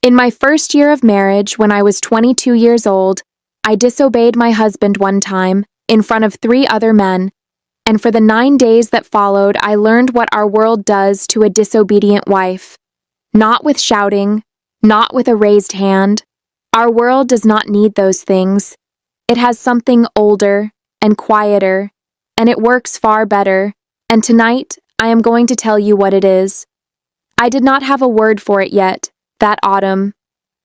In my first year of marriage, when I was 22 years old, I disobeyed my husband one time in front of 3 other men, and for the 9 days that followed, I learned what our world does to a disobedient wife. Not with shouting, not with a raised hand. Our world does not need those things. It has something older and quieter, and it works far better, and tonight I am going to tell you what it is. I did not have a word for it yet, that autumn.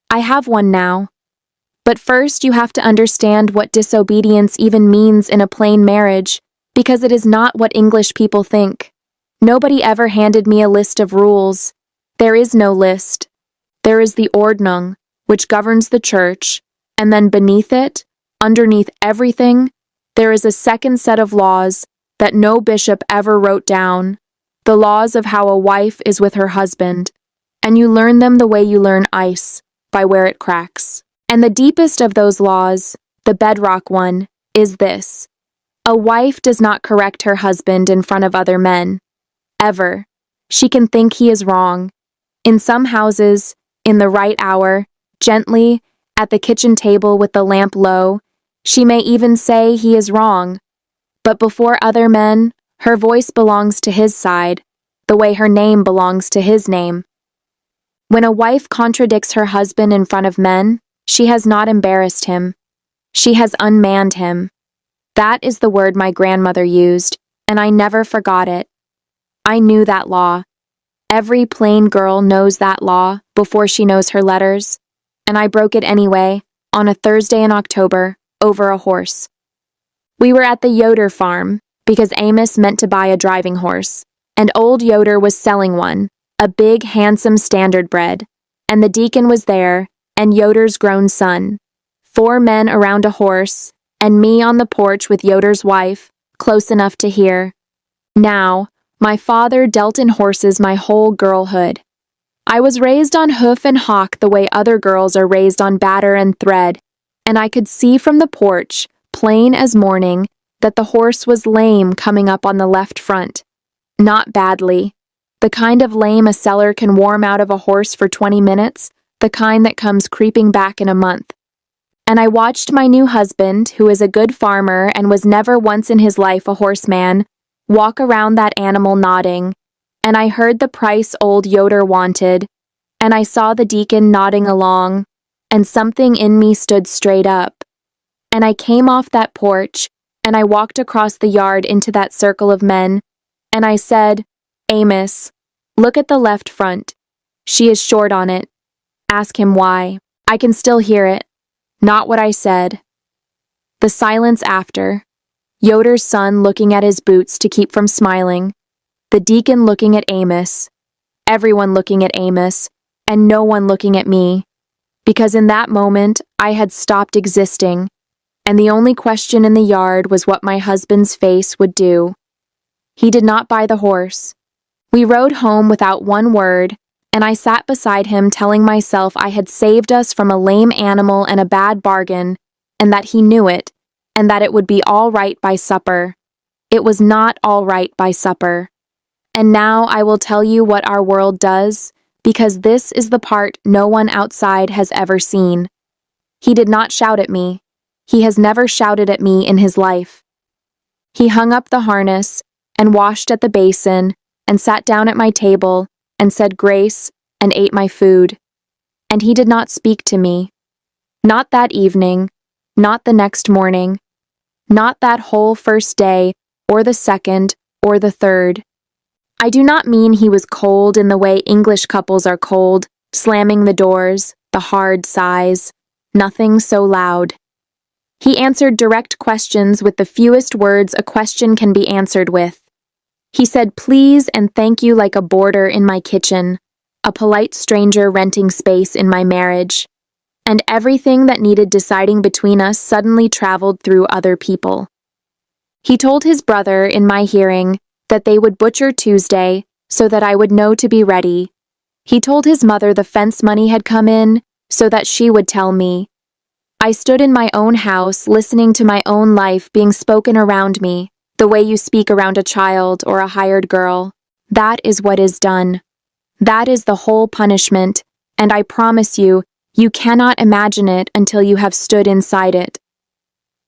I have one now. But first you have to understand what disobedience even means in a plain marriage, because it is not what English people think. Nobody ever handed me a list of rules. There is no list. There is the Ordnung, which governs the church, and then beneath it, underneath everything, there is a second set of laws that no bishop ever wrote down, the laws of how a wife is with her husband, and you learn them the way you learn ice, by where it cracks. And the deepest of those laws, the bedrock one, is this. A wife does not correct her husband in front of other men. Ever. She can think he is wrong. In some houses, in the right hour, gently, at the kitchen table with the lamp low, she may even say he is wrong. But before other men, her voice belongs to his side, the way her name belongs to his name. When a wife contradicts her husband in front of men, she has not embarrassed him. She has unmanned him. That is the word my grandmother used, and I never forgot it. I knew that law. Every plain girl knows that law before she knows her letters, and I broke it anyway, on a Thursday in October, over a horse. We were at the Yoder farm, because Amish meant to buy a driving horse, and old Yoder was selling one, a big, handsome standardbred, and the deacon was there, and Yoder's grown son, 4 men around a horse, and me on the porch with Yoder's wife, close enough to hear. Now, my father dealt in horses my whole girlhood. I was raised on hoof and hock the way other girls are raised on batter and thread, and I could see from the porch, plain as morning, that the horse was lame coming up on the left front. Not badly. The kind of lame a seller can warm out of a horse for 20 minutes, the kind that comes creeping back in a month. And I watched my new husband, who is a good farmer and was never once in his life a horseman, walk around that animal nodding, and I heard the price old Yoder wanted, and I saw the deacon nodding along, and something in me stood straight up. And I came off that porch, and I walked across the yard into that circle of men, and I said, Amos, look at the left front. She is short on it. Ask him why. I can still hear it. Not what I said. The silence after. Yoder's son looking at his boots to keep from smiling. The deacon looking at Amos. Everyone looking at Amos, and no one looking at me. Because in that moment, I had stopped existing, and the only question in the yard was what my husband's face would do. He did not buy the horse. We rode home without one word, and I sat beside him telling myself I had saved us from a lame animal and a bad bargain, and that he knew it, and that it would be all right by supper. It was not all right by supper. And now I will tell you what our world does, because this is the part no one outside has ever seen. He did not shout at me. He has never shouted at me in his life. He hung up the harness, and washed at the basin, and sat down at my table, and said grace, and ate my food. And he did not speak to me. Not that evening, not the next morning, not that whole first day, or the second, or the third. I do not mean he was cold in the way English couples are cold, slamming the doors, the hard sighs, nothing so loud. He answered direct questions with the fewest words a question can be answered with. He said please and thank you like a boarder in my kitchen, a polite stranger renting space in my marriage, and everything that needed deciding between us suddenly traveled through other people. He told his brother in my hearing that they would butcher Tuesday so that I would know to be ready. He told his mother the fence money had come in so that she would tell me. I stood in my own house listening to my own life being spoken around me, the way you speak around a child or a hired girl. That is what is done. That is the whole punishment, and I promise you, you cannot imagine it until you have stood inside it.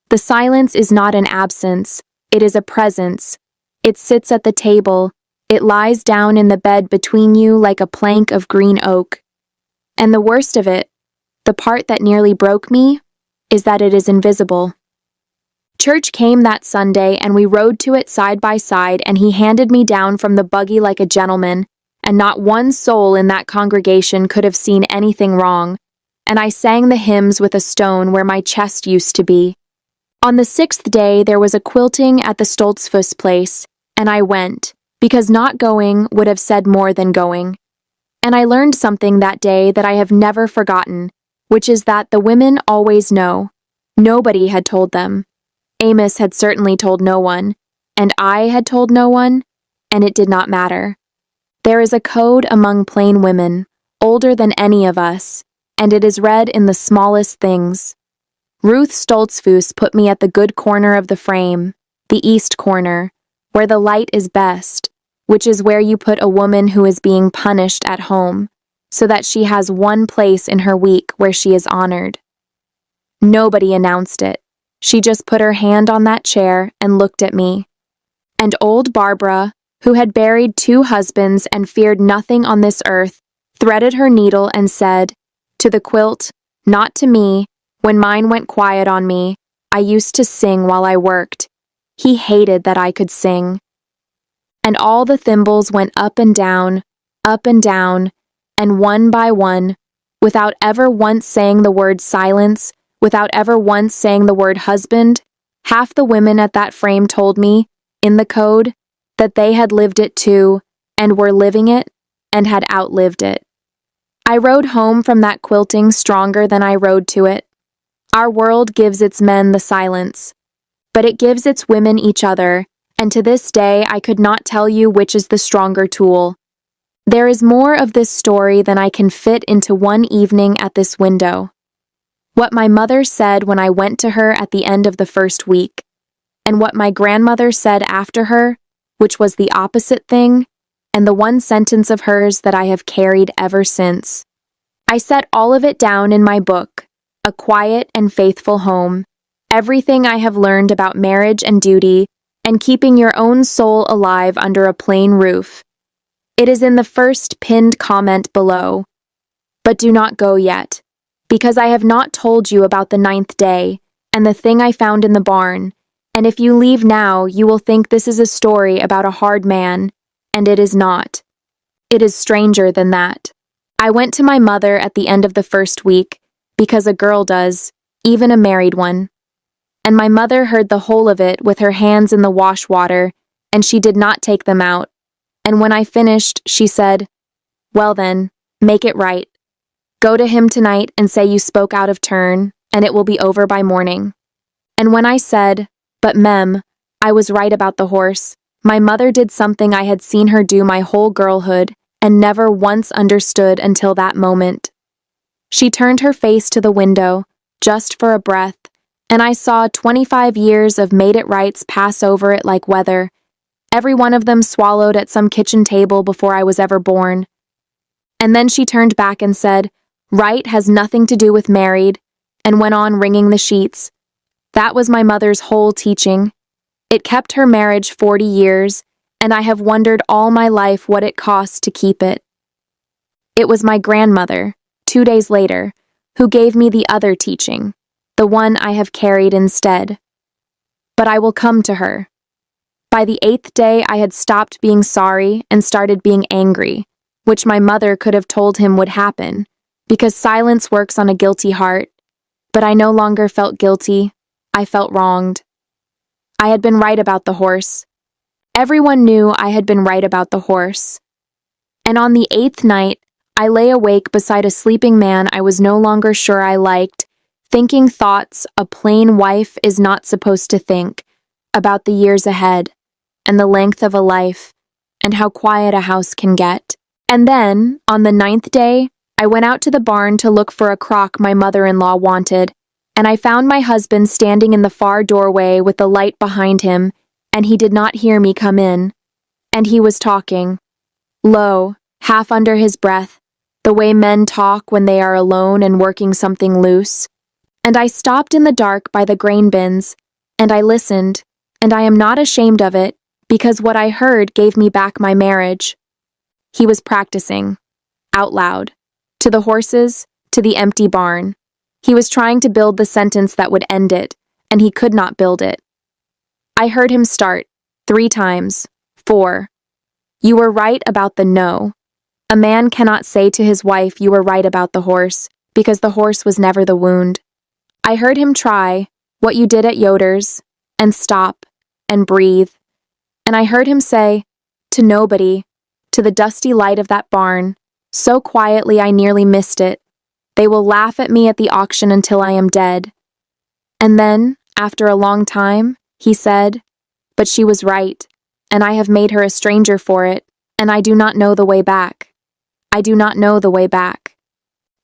The silence is not an absence, it is a presence. It sits at the table, it lies down in the bed between you like a plank of green oak. And the worst of it, the part that nearly broke me, is that it is invisible. Church came that Sunday and we rode to it side by side, and he handed me down from the buggy like a gentleman, and not one soul in that congregation could have seen anything wrong, and I sang the hymns with a stone where my chest used to be. On the 6th day there was a quilting at the Stoltzfus place, and I went, because not going would have said more than going. And I learned something that day that I have never forgotten, which is that the women always know. Nobody had told them. Amos had certainly told no one, and I had told no one, and it did not matter. There is a code among plain women, older than any of us, and it is read in the smallest things. Ruth Stoltzfus put me at the good corner of the frame, the east corner, where the light is best, which is where you put a woman who is being punished at home, so that she has one place in her week where she is honored. Nobody announced it. She just put her hand on that chair and looked at me. And old Barbara, who had buried 2 husbands and feared nothing on this earth, threaded her needle and said, "To the quilt, not to me, when mine went quiet on me, I used to sing while I worked." He hated that I could sing. And all the thimbles went up and down, and one by one, without ever once saying the word silence, without ever once saying the word husband, half the women at that frame told me, in the code, that they had lived it too, and were living it, and had outlived it. I rode home from that quilting stronger than I rode to it. Our world gives its men the silence, but it gives its women each other, and to this day I could not tell you which is the stronger tool. There is more of this story than I can fit into one evening at this window. What my mother said when I went to her at the end of the first week, and what my grandmother said after her, which was the opposite thing, and the one sentence of hers that I have carried ever since. I set all of it down in my book, A Quiet and Faithful Home, everything I have learned about marriage and duty, and keeping your own soul alive under a plain roof. It is in the first pinned comment below. But do not go yet, because I have not told you about the 9th day, and the thing I found in the barn, and if you leave now, you will think this is a story about a hard man, and it is not. It is stranger than that. I went to my mother at the end of the first week, because a girl does, even a married one. And my mother heard the whole of it with her hands in the wash water, and she did not take them out. And when I finished, she said, "Well then, make it right. Go to him tonight and say you spoke out of turn, and it will be over by morning." And when I said, "But Mem, I was right about the horse," my mother did something I had seen her do my whole girlhood, and never once understood until that moment. She turned her face to the window, just for a breath, and I saw 25 years of made-it-rights pass over it like weather, every one of them swallowed at some kitchen table before I was ever born. And then she turned back and said, "Right has nothing to do with married," and went on wringing the sheets. That was my mother's whole teaching. It kept her marriage 40 years, and I have wondered all my life what it cost to keep it. It was my grandmother, 2 days later, who gave me the other teaching, the one I have carried instead. But I will come to her. By the 8th day I had stopped being sorry and started being angry, which my mother could have told him would happen, because silence works on a guilty heart. But I no longer felt guilty. I felt wronged. I had been right about the horse. Everyone knew I had been right about the horse. And on the 8th night, I lay awake beside a sleeping man I was no longer sure I liked, thinking thoughts a plain wife is not supposed to think, about the years ahead, and the length of a life, and how quiet a house can get. And then, on the 9th day, I went out to the barn to look for a crock my mother-in-law wanted, and I found my husband standing in the far doorway with the light behind him, and he did not hear me come in. And he was talking, low, half under his breath, the way men talk when they are alone and working something loose. And I stopped in the dark by the grain bins, and I listened, and I am not ashamed of it, because what I heard gave me back my marriage. He was practicing, out loud, to the horses, to the empty barn. He was trying to build the sentence that would end it, and he could not build it. I heard him start, 3 times, 4. You were right about the no. A man cannot say to his wife, you were right about the horse, because the horse was never the wound. I heard him try, what you did at Yoder's, and stop, and breathe. And I heard him say, to nobody, to the dusty light of that barn, so quietly I nearly missed it. They will laugh at me at the auction until I am dead. And then, after a long time, he said, but she was right, and I have made her a stranger for it, and I do not know the way back. I do not know the way back.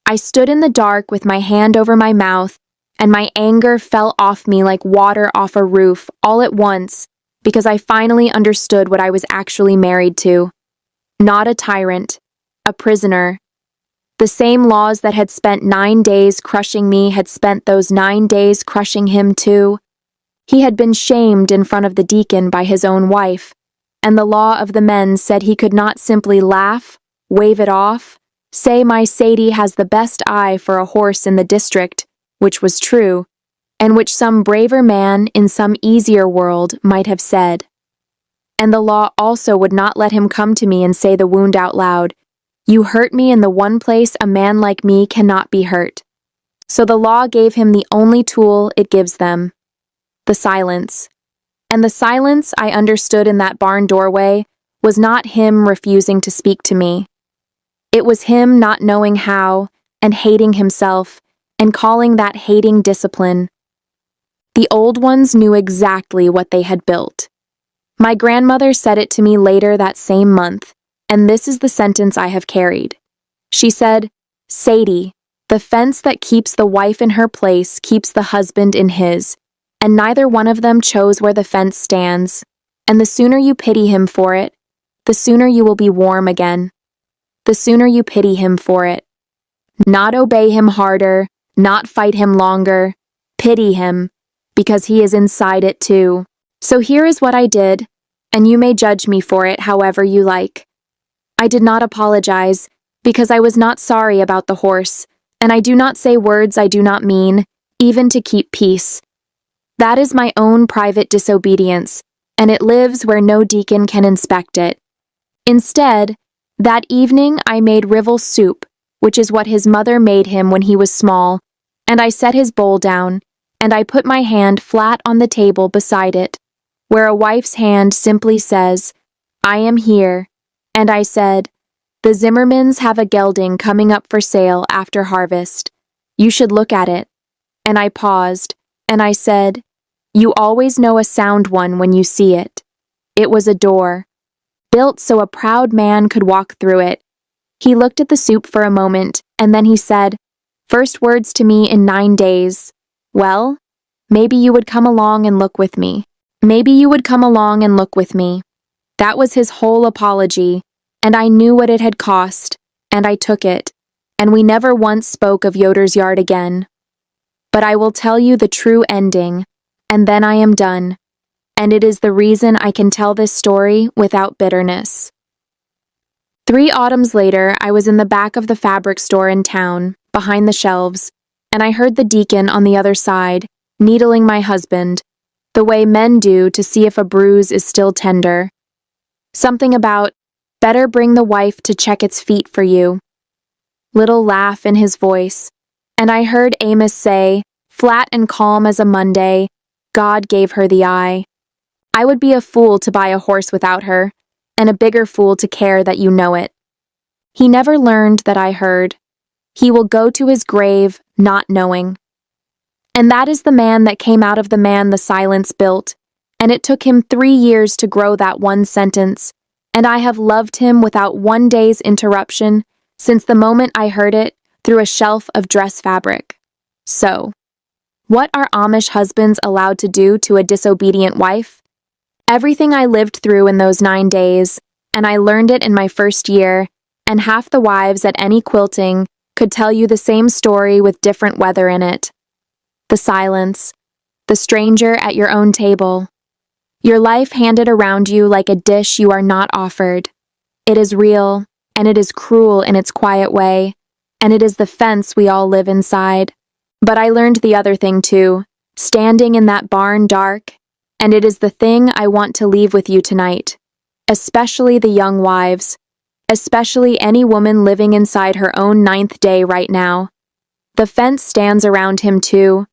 I stood in the dark with my hand over my mouth, and my anger fell off me like water off a roof all at once, because I finally understood what I was actually married to. Not a tyrant, a prisoner. The same laws that had spent 9 days crushing me had spent those 9 days crushing him too. He had been shamed in front of the deacon by his own wife, and the law of the men said he could not simply laugh, wave it off, say my Sadie has the best eye for a horse in the district, which was true, and which some braver man in some easier world might have said. And the law also would not let him come to me and say the wound out loud, you hurt me in the one place a man like me cannot be hurt. So the law gave him the only tool it gives them, the silence. And the silence I understood in that barn doorway was not him refusing to speak to me. It was him not knowing how, and hating himself, and calling that hating discipline. The old ones knew exactly what they had built. My grandmother said it to me later that same month, and this is the sentence I have carried. She said, Sadie, the fence that keeps the wife in her place keeps the husband in his, and neither one of them chose where the fence stands, and the sooner you pity him for it, the sooner you will be warm again. The sooner you pity him for it. Not obey him harder, not fight him longer, pity him, because he is inside it too. So here is what I did, and you may judge me for it however you like. I did not apologize, because I was not sorry about the horse, and I do not say words I do not mean, even to keep peace. That is my own private disobedience, and it lives where no deacon can inspect it. Instead, that evening I made Rivl soup, which is what his mother made him when he was small, and I set his bowl down, and I put my hand flat on the table beside it, where a wife's hand simply says, I am here, and I said, the Zimmermans have a gelding coming up for sale after harvest. You should look at it. And I paused, and I said, you always know a sound one when you see it. It was a door, built so a proud man could walk through it. He looked at the soup for a moment, and then he said, first words to me in 9 days. Well, maybe you would come along and look with me. Maybe you would come along and look with me. That was his whole apology, and I knew what it had cost, and I took it, and we never once spoke of Yoder's yard again. But I will tell you the true ending, and then I am done, and it is the reason I can tell this story without bitterness. 3 autumns later, I was in the back of the fabric store in town, behind the shelves, and I heard the deacon on the other side, needling my husband, the way men do to see if a bruise is still tender. Something about, better bring the wife to check its feet for you. Little laugh in his voice, and I heard Amos say, flat and calm as a Monday, God gave her the eye. I would be a fool to buy a horse without her, and a bigger fool to care that you know it. He never learned that I heard. He will go to his grave not knowing. And that is the man that came out of the man the silence built, and it took him 3 years to grow that one sentence, and I have loved him without 1 day's interruption since the moment I heard it through a shelf of dress fabric. So, what are Amish husbands allowed to do to a disobedient wife? Everything I lived through in those 9 days, and I learned it in my first year, and half the wives at any quilting could tell you the same story with different weather in it. The silence, the stranger at your own table, your life handed around you like a dish you are not offered. It is real, and it is cruel in its quiet way, and it is the fence we all live inside. But I learned the other thing too, standing in that barn dark, and it is the thing I want to leave with you tonight, especially the young wives, especially any woman living inside her own 9th day right now. The fence stands around him too,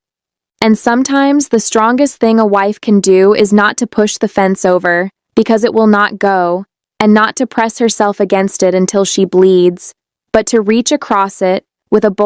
and sometimes the strongest thing a wife can do is not to push the fence over, because it will not go, and not to press herself against it until she bleeds, but to reach across it with a bold